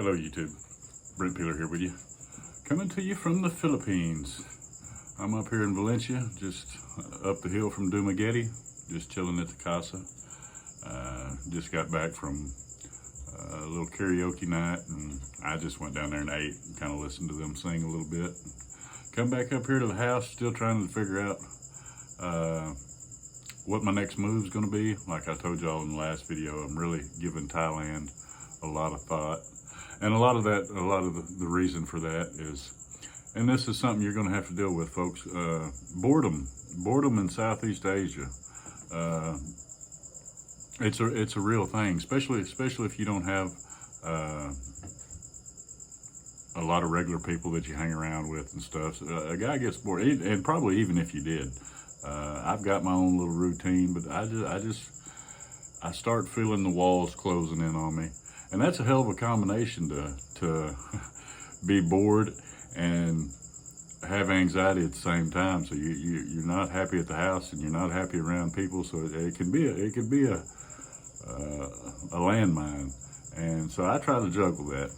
Hello YouTube, Brent Peeler here with you. Coming to you from the Philippines. I'm up here in Valencia, just up the hill from Dumaguete, just chilling at the casa. Just got back from a little karaoke night, and I just went down there and ate and kind of listened to them sing a little bit. Come back up here to the house, still trying to figure out what my next move is going to be. Like I told y'all in the last video, I'm really giving Thailand a lot of thought. And a lot of the reason for that is, and this is something you're going to have to deal with, folks, boredom in Southeast Asia. It's a real thing, especially if you don't have a lot of regular people that you hang around with and stuff. So a guy gets bored, and probably even if you did. I've got my own little routine, but I start feeling the walls closing in on me. And that's a hell of a combination to be bored and have anxiety at the same time. So you're not happy at the house and you're not happy around people. So it could be a landmine. And so I try to juggle that.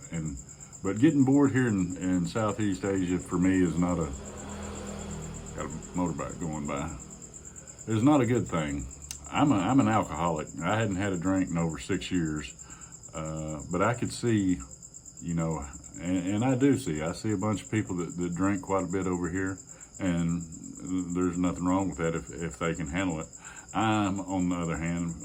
But getting bored here in Southeast Asia for me is not got a motorbike going by. It's not a good thing. I'm an alcoholic. I hadn't had a drink in over 6 years. But I could see, you know, and I do see, I see a bunch of people that drink quite a bit over here, and there's nothing wrong with that if they can handle it. On the other hand,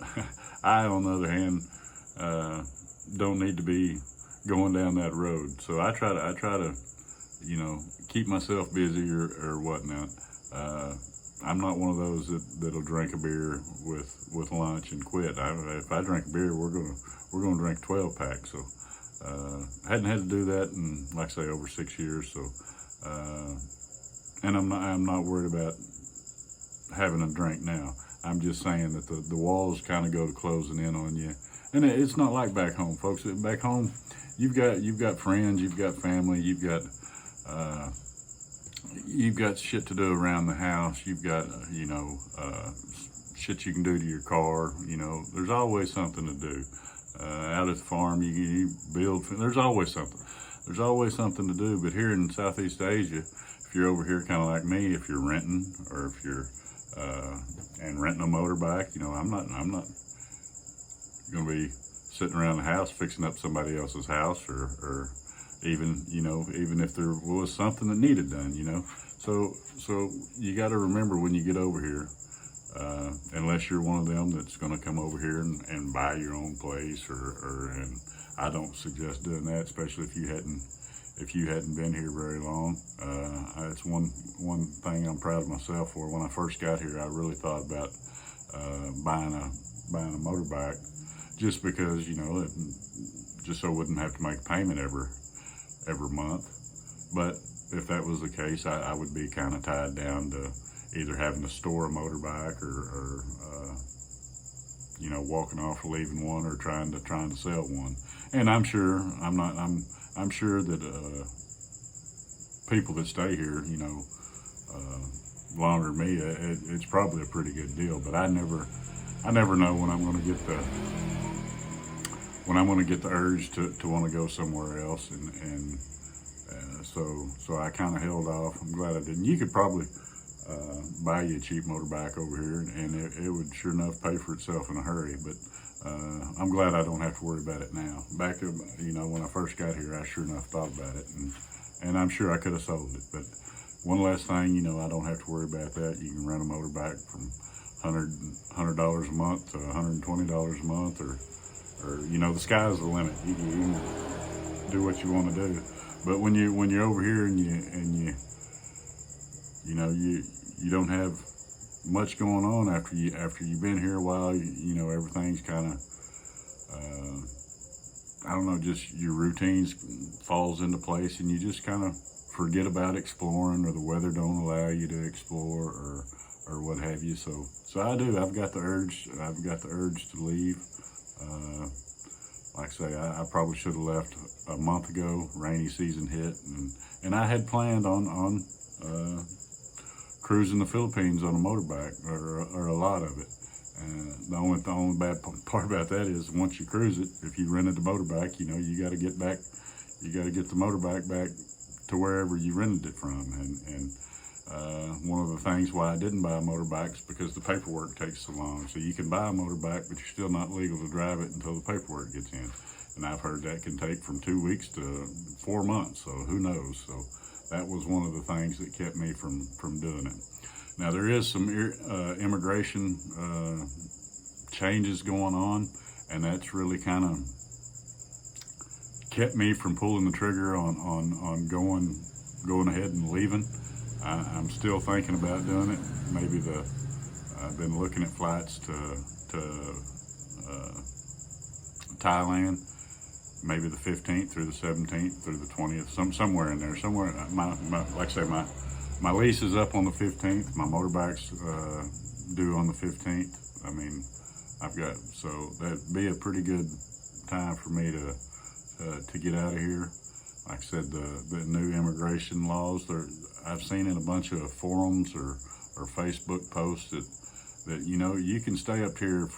don't need to be going down that road. So I try to, you know, keep myself busy or whatnot. I'm not one of those that'll drink a beer with lunch and quit. If I drink a beer, we're gonna drink 12 packs. So hadn't had to do that in, like I say, over 6 years. So and I'm not worried about having a drink now. I'm just saying that the walls kind of go to closing in on you, and it's not like back home, folks. Back home, you've got friends, you've got family, you've got shit to do around the house. You've got, you know, shit you can do to your car. You know, there's always something to do. Out at the farm, you build. There's always something. There's always something to do. But here in Southeast Asia, if you're over here kind of like me, if you're renting or if you're and renting a motorbike, you know, I'm not going to be sitting around the house fixing up somebody else's house or even, you know, even if there was something that needed done, you know. So you got to remember when you get over here, unless you're one of them that's going to come over here and buy your own place, and I don't suggest doing that, especially if you hadn't been here very long. It's one thing I'm proud of myself for. When I first got here, I really thought about buying a motorbike, just because, you know, just so I wouldn't have to make a payment every month. But if that was the case, I would be kind of tied down to either having to store a motorbike or you know, walking off or leaving one, or trying to sell one. And I'm sure that people that stay here, you know, longer than me, it's probably a pretty good deal. But I never know when I'm going to get the urge to want to go somewhere else, and so I kind of held off. I'm glad I didn't. You could probably buy you a cheap motorbike over here, and it would sure enough pay for itself in a hurry. But I'm glad I don't have to worry about it now. Back, you know, when I first got here, I sure enough thought about it, and I'm sure I could have sold it. But one less thing, you know, I don't have to worry about that. You can rent a motorbike from $100 a month to $120 a month, or you know, the sky's the limit. You can do what you want to do. But when you're over here and you know, you don't have much going on after you've been here a while, you know, everything's kind of I don't know, just your routines falls into place, and you just kind of forget about exploring, or the weather don't allow you to explore, or what have you. So I do. I've got the urge to leave. Like I say, I probably should have left a month ago. Rainy season hit, and I had planned on cruising the Philippines on a motorbike, or a lot of it. The only bad part about that is once you cruise it, if you rented the motorbike, you know, you got to get the motorbike back to wherever you rented it from. And one of the things why I didn't buy a motorbike is because the paperwork takes so long. So you can buy a motorbike, but you're still not legal to drive it until the paperwork gets in. And I've heard that can take from 2 weeks to 4 months. So who knows? So that was one of the things that kept me from doing it. Now there is some immigration changes going on, and that's really kind of kept me from pulling the trigger on going ahead and leaving. I'm still thinking about doing it. Maybe I've been looking at flights to Thailand, maybe the 15th through the 17th through the 20th, somewhere in there. Somewhere, like I say, my lease is up on the 15th. My motorbike's due on the 15th. I mean, so that'd be a pretty good time for me to get out of here. Like I said, the new immigration laws, I've seen in a bunch of forums or Facebook posts that you know, you can stay up here,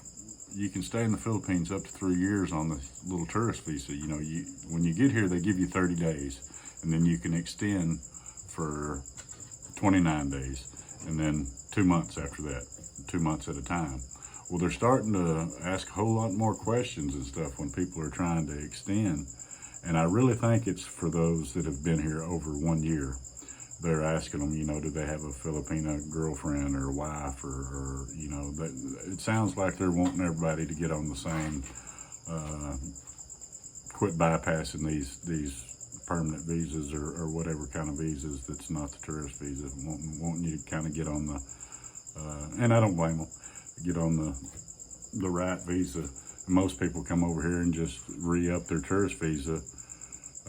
you can stay in the Philippines up to 3 years on the little tourist visa. You know, when you get here, they give you 30 days, and then you can extend for 29 days, and then 2 months after that, 2 months at a time. Well, they're starting to ask a whole lot more questions and stuff when people are trying to extend. And I really think it's for those that have been here over 1 year. They're asking them, you know, do they have a Filipino girlfriend or wife, or you know, it sounds like they're wanting everybody to get on the same, quit bypassing these permanent visas or whatever kind of visas that's not the tourist visa, wanting you to kind of get on the, and I don't blame them, get on the right visa. Most people come over here and just re-up their tourist visa.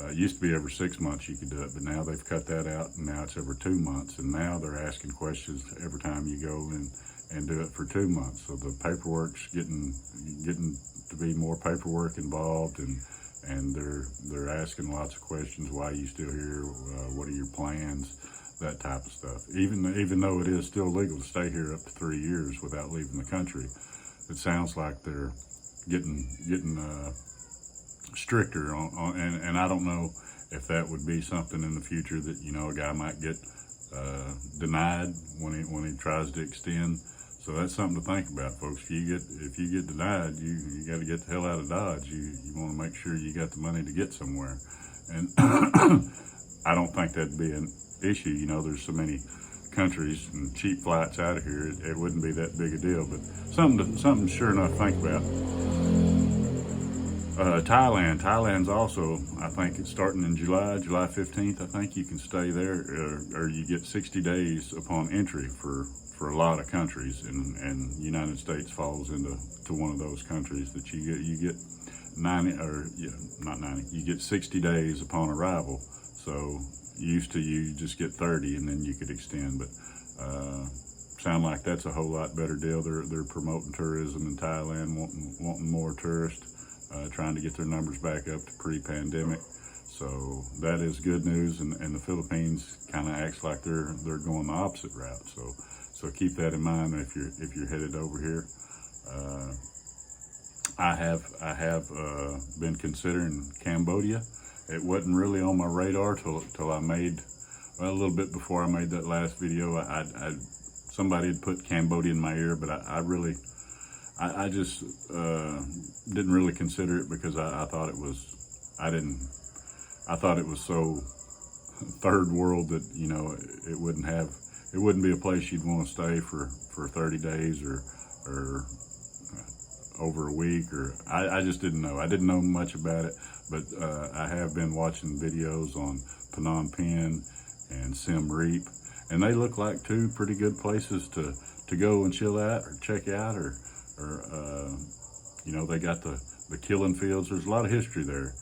It used to be every 6 months you could do it, but now they've cut that out, and now it's every 2 months. And now they're asking questions every time you go and do it for 2 months. So the paperwork's getting to be more paperwork involved, and they're asking lots of questions. Why are you still here? What are your plans? That type of stuff. Even though it is still legal to stay here up to 3 years without leaving the country, it sounds like they're getting stricter on and I don't know if that would be something in the future that, you know, a guy might get denied when he tries to extend. So that's something to think about, folks. If you get denied, you got to get the hell out of Dodge. You want to make sure you got the money to get somewhere, and I don't think that'd be an issue. You know, there's so many countries and cheap flights out of here, it wouldn't be that big a deal. But something sure enough to think about. Thailand's also, I think it's starting in July 15th. I think you can stay there, or you get 60 days upon entry for a lot of countries, and United States falls into one of those countries that you get 90, or not 90, you get 60 days upon arrival. So used to you just get 30 and then you could extend, but sound like that's a whole lot better deal. They're promoting tourism in Thailand, wanting more tourists, trying to get their numbers back up to pre-pandemic. So that is good news, and the Philippines kind of acts like they're going the opposite route. So keep that in mind if you're headed over here. I have been considering Cambodia. It wasn't really on my radar till I made, well, a little bit before I made that last video. Somebody had put Cambodia in my ear, but I just didn't really consider it because I thought it was, I thought it was so third world that, you know, it wouldn't be a place you'd want to stay for 30 days or over a week, or I just didn't know. I didn't know much about it, but I have been watching videos on Phnom Penh and Siem Reap, and they look like two pretty good places to go and chill out or check out, or you know, they got the killing fields. There's a lot of history there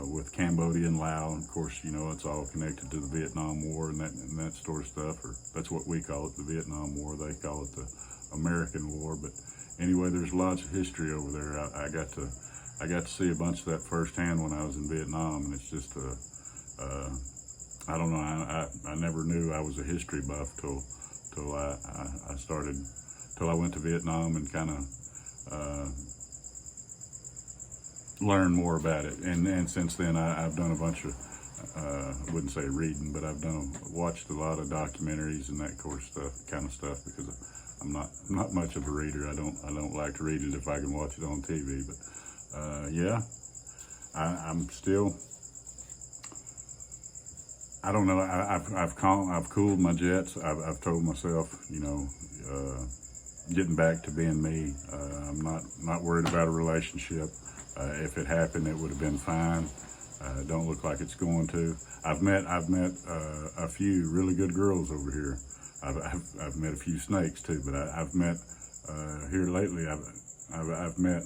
with Cambodia and Laos, and of course, you know, it's all connected to the Vietnam War and that sort of stuff, or that's what we call it, the Vietnam War. They call it the American War, but anyway, there's lots of history over there. I got to see a bunch of that firsthand when I was in Vietnam, and it's just I don't know. I never knew I was a history buff till I started till I went to Vietnam and kind of learned more about it. And since then, I've done a bunch of, I wouldn't say reading, but I've watched a lot of documentaries and that kind of stuff, because I'm not much of a reader. I don't like to read it if I can watch it on TV. But yeah, I'm still. I don't know. I've cooled my jets. I've told myself, getting back to being me. I'm not worried about a relationship. If it happened, it would have been fine. Don't look like it's going to. I've met a few really good girls over here. I've met a few snakes too, but I've met here lately. I've met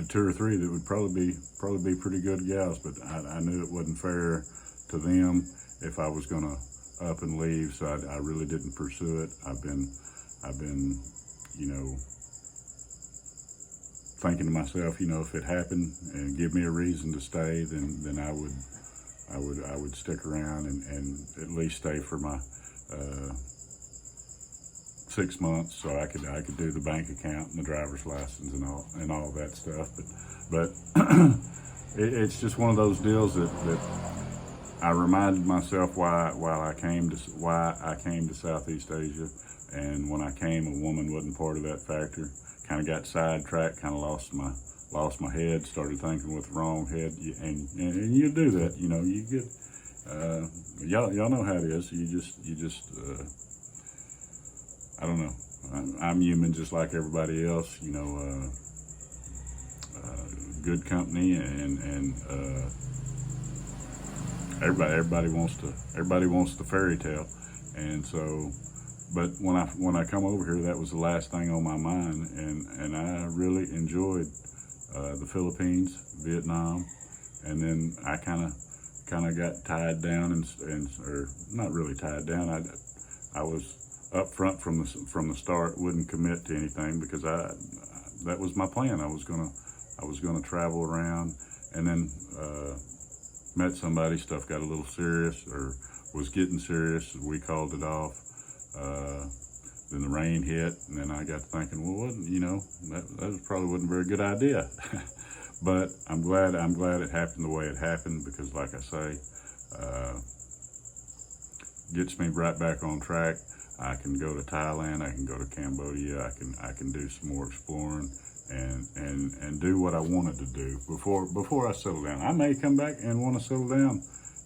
2 or 3 that would probably be pretty good gals, but I knew it wasn't fair to them if I was gonna up and leave, so I really didn't pursue it. I've been thinking to myself, if it happened and give me a reason to stay, then I would stick around and at least stay for my 6 months, so I could do the bank account and the driver's license and all that stuff. But it's just one of those deals that I reminded myself why I came to Southeast Asia, and when I came, a woman wasn't part of that factor. Kind of got sidetracked, kind of lost my head, started thinking with the wrong head, and you do that, you get y'all know how it is. You just I don't know. I'm human just like everybody else, good company, and everybody wants the fairy tale, and so. But when I come over here, that was the last thing on my mind, and I really enjoyed the Philippines, Vietnam, and then I kind of got tied down or not really tied down. I was up front from the start, wouldn't commit to anything because that was my plan. I was gonna travel around, and then met somebody. Stuff got a little serious, or was getting serious. We called it off. Then the rain hit, and then I got thinking, well, that probably wasn't a very good idea. But I'm glad it happened the way it happened, because, like I say, gets me right back on track. I can go to Thailand, I can go to Cambodia, I can do some more exploring and do what I wanted to do before I settle down. I may come back and want to settle down,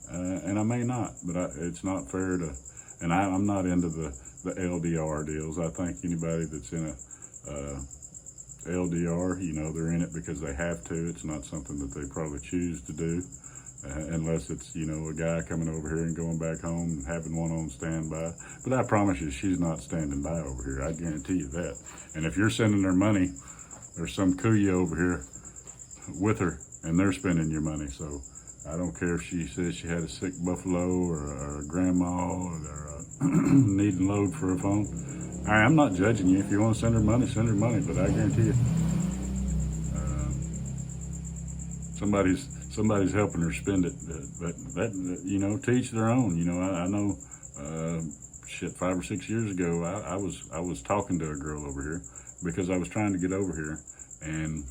and I may not, but it's not fair to. And I'm not into the LDR deals. I think anybody that's in a LDR, they're in it because they have to. It's not something that they probably choose to do, unless it's, a guy coming over here and going back home and having one on standby. But I promise you, she's not standing by over here. I guarantee you that. And if you're sending her money, there's some kuya over here with her, and they're spending your money. So I don't care if she says she had a sick buffalo or a grandma or needing load for a phone. I'm not judging you. If you want to send her money, but I guarantee you, somebody's helping her spend it. But that, to each their own. I know, 5 or 6 years ago, I was talking to a girl over here because I was trying to get over here, and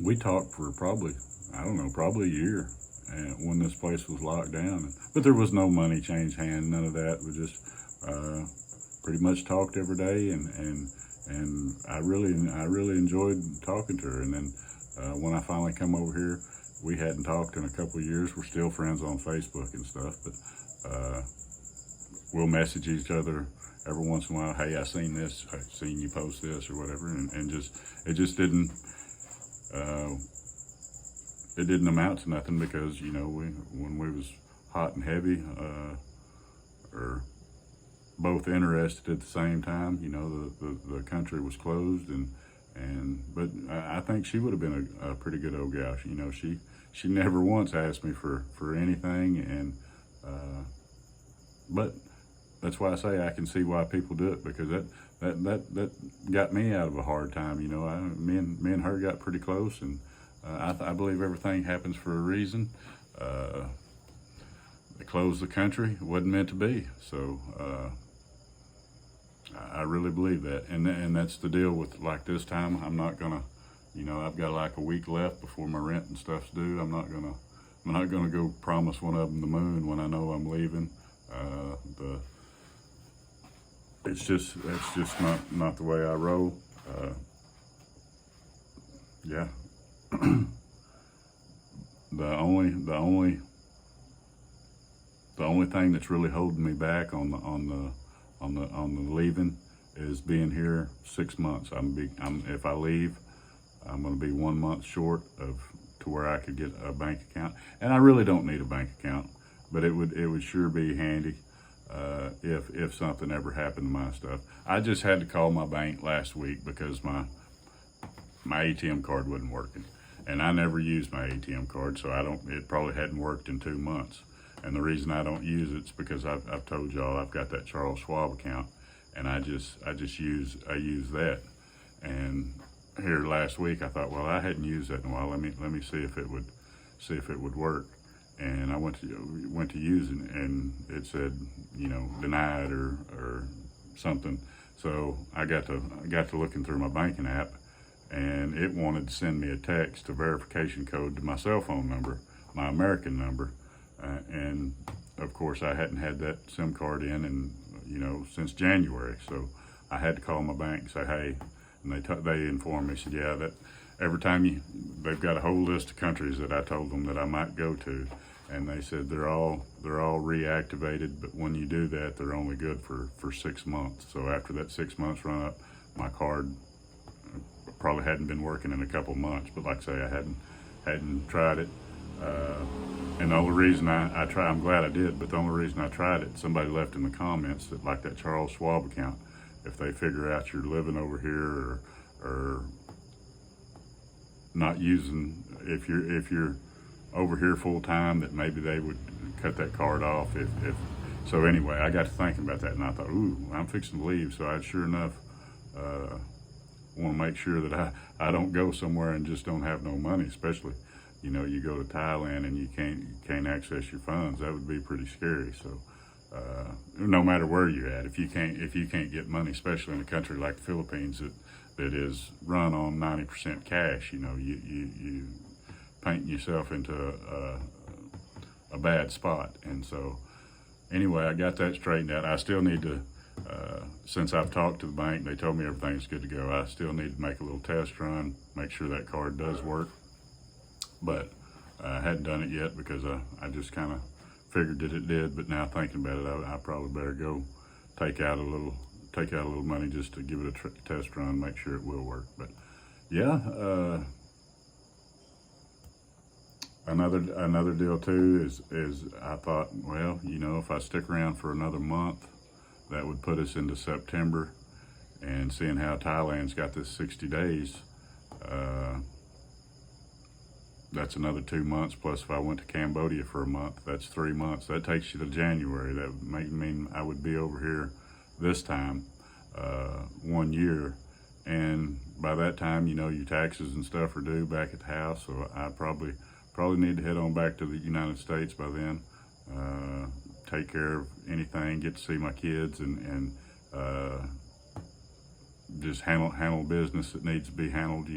we talked for probably a year. And when this place was locked down, but there was no money change hand, none of that. We just pretty much talked every day, and I really enjoyed talking to her. And then when I finally come over here, we hadn't talked in a couple of years. We're still friends on Facebook and stuff, but we'll message each other every once in a while. Hey, I seen this. I seen you post this or whatever, and it just didn't. It didn't amount to nothing because, when we was hot and heavy, or both interested at the same time, the country was closed, but I think she would have been a pretty good old gal. She never once asked me for anything, and but that's why I say I can see why people do it, because that got me out of a hard time. Me and her got pretty close, and I believe everything happens for a reason. They closed the country. It wasn't meant to be. So I really believe that, and that's the deal with like this time. I'm not gonna, I've got like a week left before my rent and stuff's due. I'm not gonna go promise one of them the moon when I know I'm leaving. It's just not the way I roll. Yeah. The only thing that's really holding me back on the leaving is being here 6 months. If I leave, I'm going to be 1 month short of to where I could get a bank account, and I really don't need a bank account, but it would sure be handy if something ever happened to my stuff. I just had to call my bank last week because my ATM card wasn't working, and I never used my ATM card, so it probably hadn't worked in 2 months. And the reason I don't use it's because I've told y'all I've got that Charles Schwab account, and I use that. And here last week I thought, well, I hadn't used that in a while. Let me see if it would work. And I went to use it, and it said, denied or something. So I got to looking through my banking app, and it wanted to send me a text, a verification code to my cell phone number, my American number. And of course I hadn't had that SIM card in since January. So I had to call my bank and say, hey, and they informed me, said, yeah, that every time they've got a whole list of countries that I told them that I might go to. And they said they're all reactivated, but when you do that, they're only good for 6 months. So after that 6 months run up, my card probably hadn't been working in a couple months. But like I say, I hadn't tried it. And the only reason I try, I'm glad I did, but the only reason I tried it, somebody left in the comments that like that Charles Schwab account, if they figure out you're living over here or not using, if you're over here full time, that maybe they would cut that card off if so anyway, I got to thinking about that, and I thought, ooh, I'm fixing to leave, so I sure enough want to make sure that I don't go somewhere and just don't have no money, especially you go to Thailand and you can't access your funds. That would be pretty scary. So no matter where you're at, if you can't get money, especially in a country like the Philippines that is run on 90% cash, you painting yourself into a bad spot. And so anyway, I got that straightened out. I still need to, since I've talked to the bank, they told me everything's good to go. I still need to make a little test run, make sure that card does work. But I hadn't done it yet because I just kind of figured that it did. But now thinking about it, I probably better go take out a little money just to give it a test run, make sure it will work. But yeah, another deal too is I thought, well, if I stick around for another month, that would put us into September, and seeing how Thailand's got this 60 days. That's another 2 months, plus if I went to Cambodia for a month, that's 3 months. That takes you to January. That would mean I would be over here this time, 1 year. And by that time, your taxes and stuff are due back at the house. So I probably need to head on back to the United States by then, take care of anything, get to see my kids, and just handle business that needs to be handled,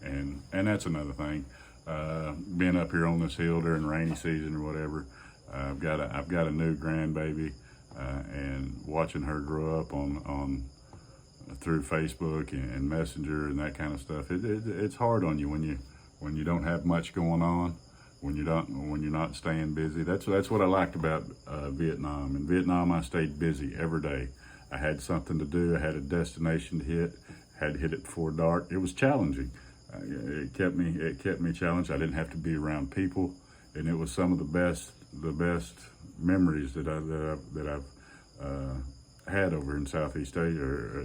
and that's another thing. Being up here on this hill during rainy season or whatever, I've got a new grandbaby, and watching her grow up on through Facebook and Messenger and that kind of stuff. It's hard on you when you don't have much going on, when you're not staying busy. That's what I liked about Vietnam. In Vietnam, I stayed busy every day. I had something to do. I had a destination to hit. Had to hit it before dark. It was challenging. It kept me challenged. I didn't have to be around people, and it was some of the best memories that I've had over in Southeast Asia or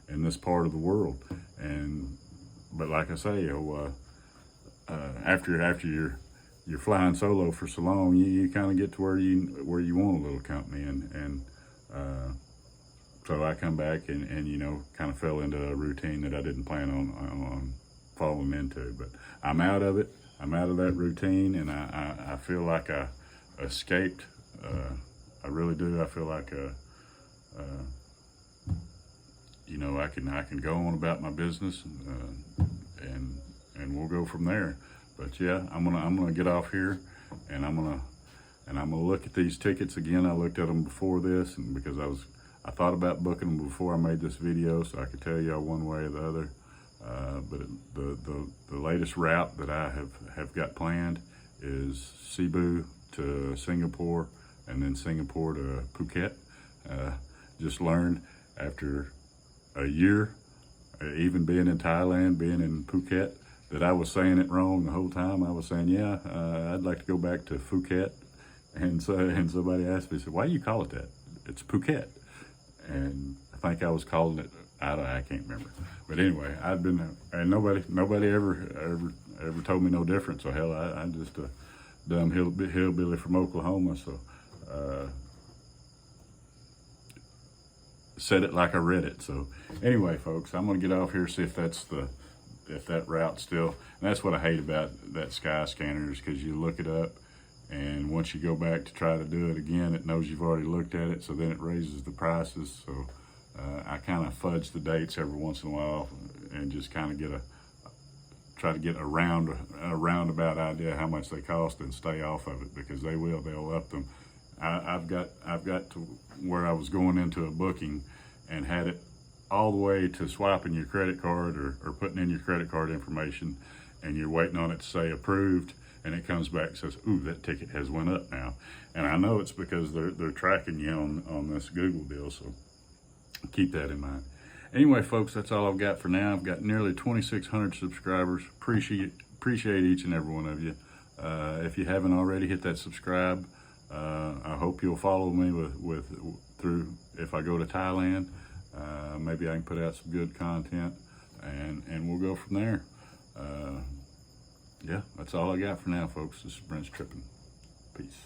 in this part of the world. But like I say, after you're flying solo for so long, you kind of get to where you want a little company, and so I come back and kind of fell into a routine that I didn't plan on falling into. But I'm out of it. I'm out of that routine, and I feel like I escaped. I really do. I feel like you know, I can go on about my business, and we'll go from there. But yeah, I'm gonna get off here, and I'm gonna look at these tickets again. I looked at them before this, and because I thought about booking them before I made this video, so I could tell y'all one way or the other. But the latest route that I have got planned is Cebu to Singapore, and then Singapore to Phuket. Just learned after a year, even being in Thailand, being in Phuket, that I was saying it wrong the whole time. I was saying, yeah, I'd like to go back to Phuket. And somebody asked me, said, why do you call it that? It's Phuket. And I think I was calling it, I can't remember. But anyway, I'd been, and nobody ever told me no different. So hell, I'm just a dumb hillbilly from Oklahoma. So said it like I read it. So anyway, folks, I'm gonna get off here, see if that route still. And that's what I hate about that Sky Scanner, is because you look it up, and once you go back to try to do it again, it knows you've already looked at it, so then it raises the prices. So I kind of fudge the dates every once in a while, and just kind of try to get a roundabout idea how much they cost, and stay off of it, because they'll up them. I've got to where I was going into a booking and had it all the way to swiping your credit card or putting in your credit card information, and you're waiting on it to say approved, and it comes back and says, ooh, that ticket has went up now. And I know it's because they're tracking you on this Google deal, so keep that in mind. Anyway, folks, that's all I've got for now. I've got nearly 2,600 subscribers. Appreciate each and every one of you. If you haven't already, hit that subscribe. I hope you'll follow me through if I go to Thailand. Maybe I can put out some good content, and we'll go from there. Yeah, that's all I got for now, folks. This is Brent's Tripping. Peace.